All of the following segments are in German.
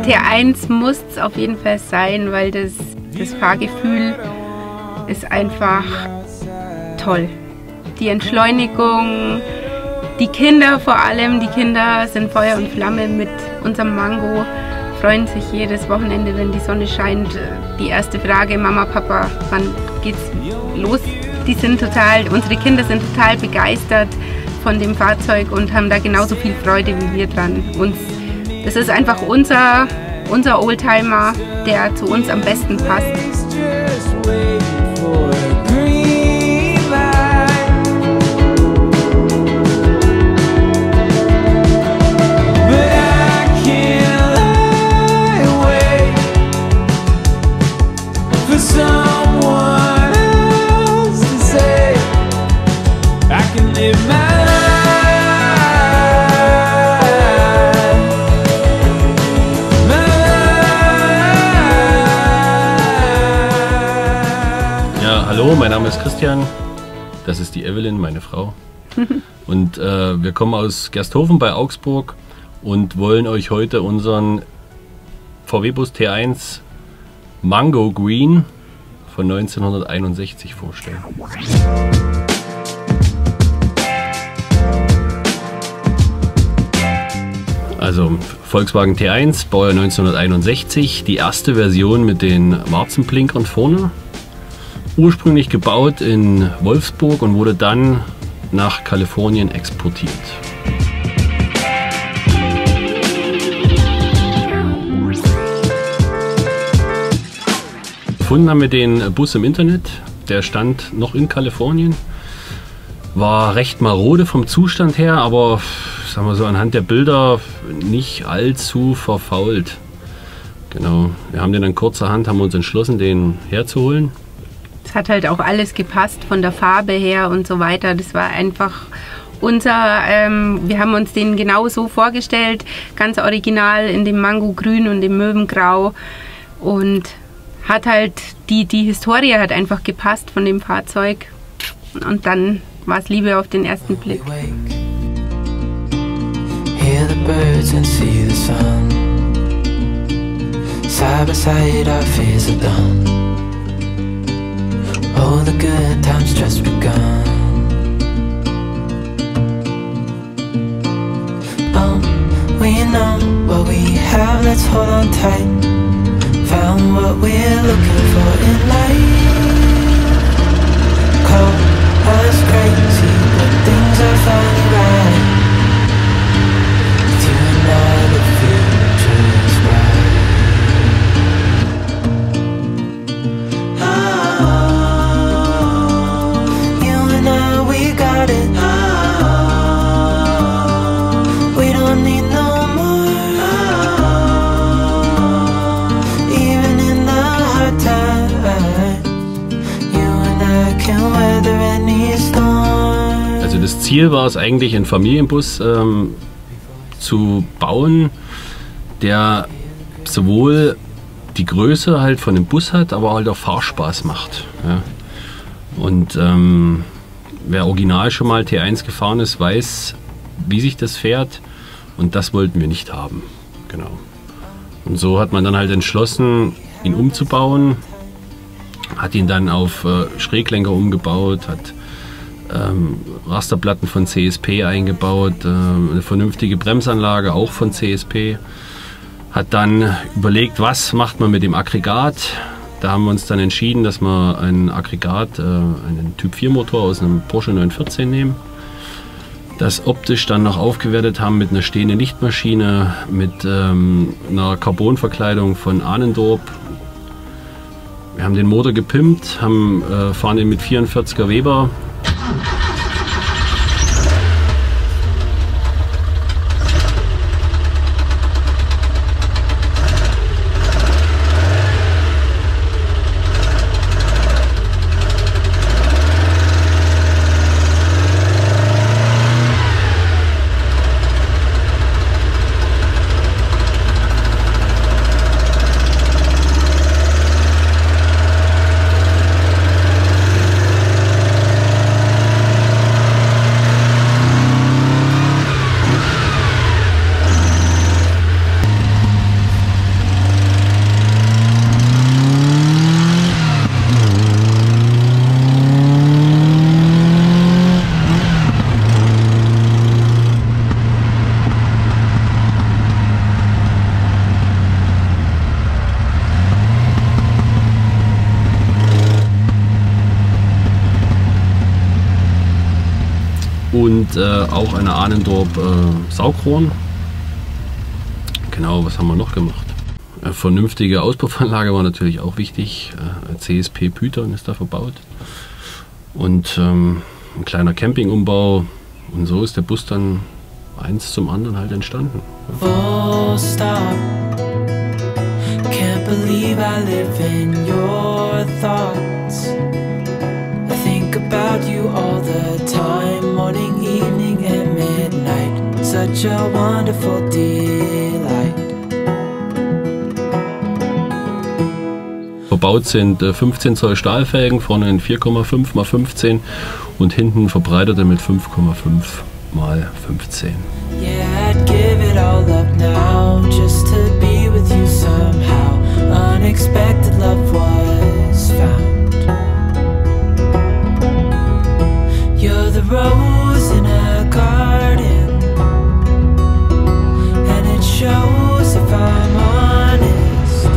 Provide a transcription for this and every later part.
T1 muss es auf jeden Fall sein, weil das Fahrgefühl ist einfach toll. Die Entschleunigung, die Kinder vor allem, die Kinder sind Feuer und Flamme mit unserem Mango, freuen sich jedes Wochenende, wenn die Sonne scheint. Die erste Frage, Mama, Papa, wann geht's los? Unsere Kinder sind total begeistert von dem Fahrzeug und haben da genauso viel Freude wie wir dran. Das ist einfach unser Oldtimer, der zu uns am besten passt. Hallo, mein Name ist Christian, das ist die Evelyn, meine Frau. Und wir kommen aus Gersthofen bei Augsburg und wollen euch heute unseren VW-Bus T1 Mango Green von 1961 vorstellen. Also Volkswagen T1, Baujahr 1961, die erste Version mit den Warzenblinkern vorne. Ursprünglich gebaut in Wolfsburg und wurde dann nach Kalifornien exportiert. Gefunden haben wir den Bus im Internet, der stand noch in Kalifornien, war recht marode vom Zustand her, aber sagen wir so anhand der Bilder nicht allzu verfault. Genau, wir haben den dann kurzerhand, haben uns entschlossen, den herzuholen. Es hat halt auch alles gepasst von der Farbe her und so weiter. Das war einfach wir haben uns den genau so vorgestellt, ganz original in dem Mango-Grün und dem Möwengrau. Und hat halt die Historie hat einfach gepasst von dem Fahrzeug. Und dann war es Liebe auf den ersten Blick. Hear the birds and see the sun. Side by side our fears are done. Oh, the good times just begun. Oh, we know what we have, let's hold on tight. Found what we're looking for in life. Call us crazy, but things are finally right. With you and I, the future's bright. Also das Ziel war es eigentlich, einen Familienbus zu bauen, der sowohl die Größe halt von dem Bus hat, aber halt auch Fahrspaß macht. Ja. Und wer original schon mal T1 gefahren ist, weiß, wie sich das fährt, und das wollten wir nicht haben. Genau. Und so hat man dann halt entschlossen, ihn umzubauen, hat ihn dann auf Schräglenker umgebaut, hat Rasterplatten von CSP eingebaut, eine vernünftige Bremsanlage auch von CSP, hat dann überlegt, was macht man mit dem Aggregat. Da haben wir uns dann entschieden, dass wir ein Aggregat, einen Typ 4 Motor aus einem Porsche 914 nehmen, das optisch dann noch aufgewertet haben mit einer stehenden Lichtmaschine, mit einer Carbonverkleidung von Ahnendorp. Wir haben den Motor gepimpt, fahren den mit 44er Weber. und auch eine Ahnendorp Saugrohren. Genau, was haben wir noch gemacht? Eine vernünftige Auspuffanlage war natürlich auch wichtig. CSP Python ist da verbaut. Und ein kleiner Campingumbau. Und so ist der Bus dann eins zum anderen halt entstanden. Full stop. Can't believe I live in your thoughts. I think about you all the time, morning, evening and midnight. Such a wonderful delight. Verbaut sind 15 Zoll Stahlfelgen, vorne in 4,5 x 15 und hinten verbreiterte mit 5,5 x 15. Yeah, I'd give it all up now just to be with you somehow. Unexpected love was found. You're the rose in a garden, and it shows if I'm honest.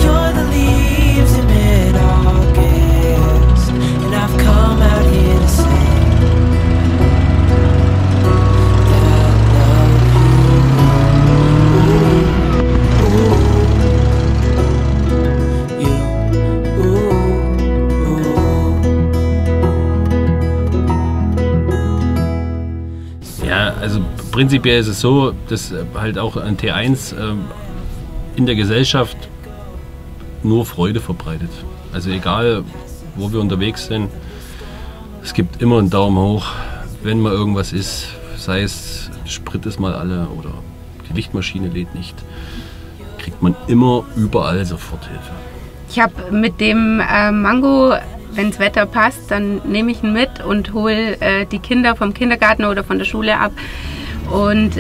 You're the leaves in mid-August, and I've come out here to say Also prinzipiell ist es so, dass halt auch ein T1 in der Gesellschaft nur Freude verbreitet. Also egal, wo wir unterwegs sind, es gibt immer einen Daumen hoch, wenn mal irgendwas ist, sei es Sprit ist mal alle oder die Lichtmaschine lädt nicht, kriegt man immer überall sofort Hilfe. Ich habe mit dem Mango, wenn das Wetter passt, dann nehme ich ihn mit und hole die Kinder vom Kindergarten oder von der Schule ab. Und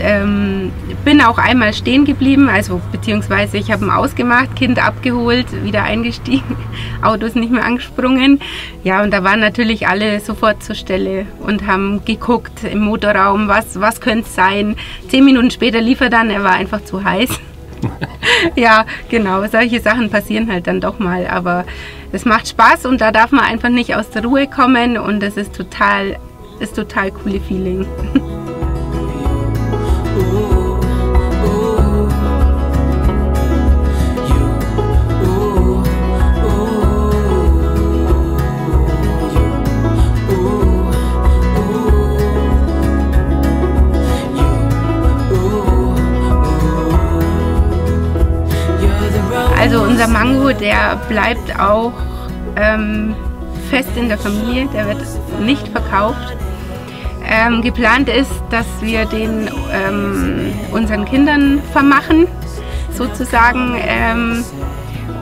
bin auch einmal stehen geblieben, also beziehungsweise ich habe ihn ausgemacht, Kind abgeholt, wieder eingestiegen, Autos nicht mehr angesprungen. Ja, und da waren natürlich alle sofort zur Stelle und haben geguckt im Motorraum, was könnte es sein. 10 Minuten später lief er dann, er war einfach zu heiß. Ja, genau, solche Sachen passieren halt dann doch mal, aber es macht Spaß und da darf man einfach nicht aus der Ruhe kommen und das ist total coole Feeling. Also unser Mango, der bleibt auch fest in der Familie, der wird nicht verkauft. Geplant ist, dass wir den unseren Kindern vermachen, sozusagen.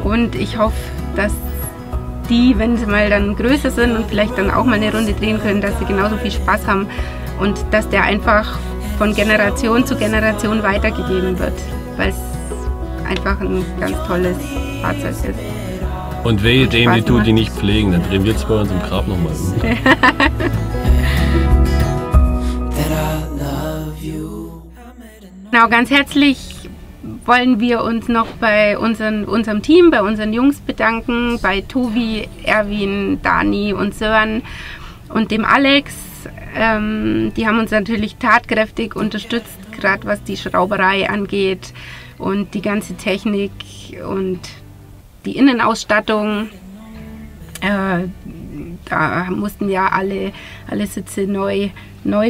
Und ich hoffe, dass die, wenn sie mal dann größer sind und vielleicht dann auch mal eine Runde drehen können, dass sie genauso viel Spaß haben und dass der einfach von Generation zu Generation weitergegeben wird, weil es einfach ein ganz tolles Fahrzeug ist. Und wehe dem, die tut die nicht pflegen, dann drehen wir es bei uns im Grab nochmal um. Genau, ganz herzlich wollen wir uns noch bei unserem Team, bei unseren Jungs bedanken, bei Tobi, Erwin, Dani und Sören und dem Alex. Die haben uns natürlich tatkräftig unterstützt, gerade was die Schrauberei angeht und die ganze Technik und die Innenausstattung. Da mussten ja alle Sitze neu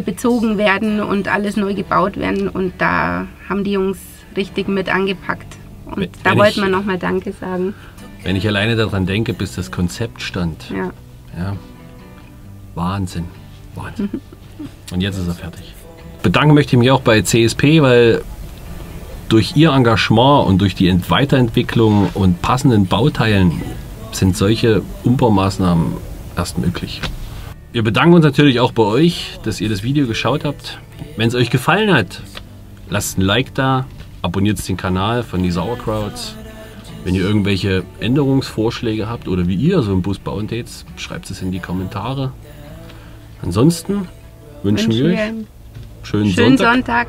bezogen werden und alles neu gebaut werden und da haben die Jungs richtig mit angepackt. Und da wollten wir nochmal Danke sagen. Wenn ich alleine daran denke, bis das Konzept stand. Ja. Wahnsinn. Und jetzt ist er fertig. Bedanken möchte ich mich auch bei CSP, weil durch ihr Engagement und durch die Weiterentwicklung und passenden Bauteilen sind solche Umbaumaßnahmen erst möglich. Wir bedanken uns natürlich auch bei euch, dass ihr das Video geschaut habt. Wenn es euch gefallen hat, lasst ein Like da, abonniert den Kanal von die Sauerkrauts. Wenn ihr irgendwelche Änderungsvorschläge habt oder wie ihr so einen Bus bauen tät, schreibt es in die Kommentare. Ansonsten wünschen wir euch schönen Sonntag.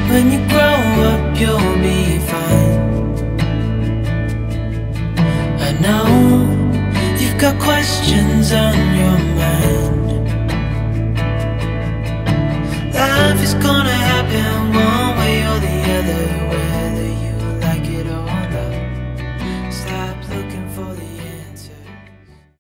When you grow up, you'll be fine. I know you've got questions on your mind.